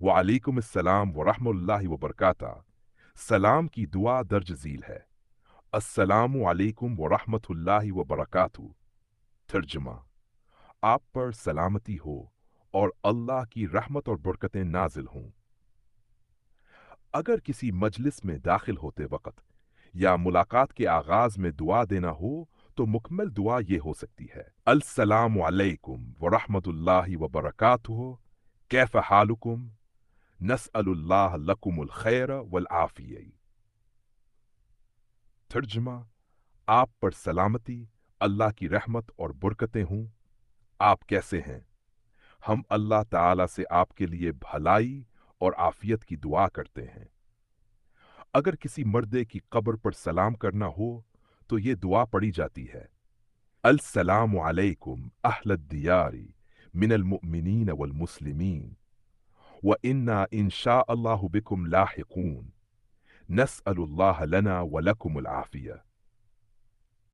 وعلیکم السلام ورحمۃ اللہ وبرکاتہ۔ سلام کی دعا درج ذیل ہے۔ السلام علیکم ورحمۃ اللہ وبرکاتہ۔ ترجمہ: آپ پر سلامتی ہو اور اللہ کی رحمت اور برکتیں نازل ہوں۔ اگر کسی مجلس میں داخل ہوتے وقت یا ملاقات کے آغاز میں دعا دینا ہو تو مکمل دعا یہ ہو سکتی ہے: السلام علیکم ورحمۃ اللہ وبرکاتہ، کیف حالکم، نسأل اللہ لکم الخیر والعافیہ۔ ترجمہ: آپ پر سلامتی، اللہ کی رحمت اور برکتیں ہوں، آپ کیسے ہیں؟ ہم اللہ تعالی سے آپ کے لیے بھلائی اور عافیت کی دعا کرتے ہیں۔ اگر کسی مردے کی قبر پر سلام کرنا ہو تو یہ دعا پڑھی جاتی ہے: السلام علیکم اہل الدیار من المؤمنین والمسلمین وَإِنَّا إِن شَاءَ اللَّهُ بِكُمْ لَاحِقُونَ، نسأل اللہ لنا ولکم العافیہ۔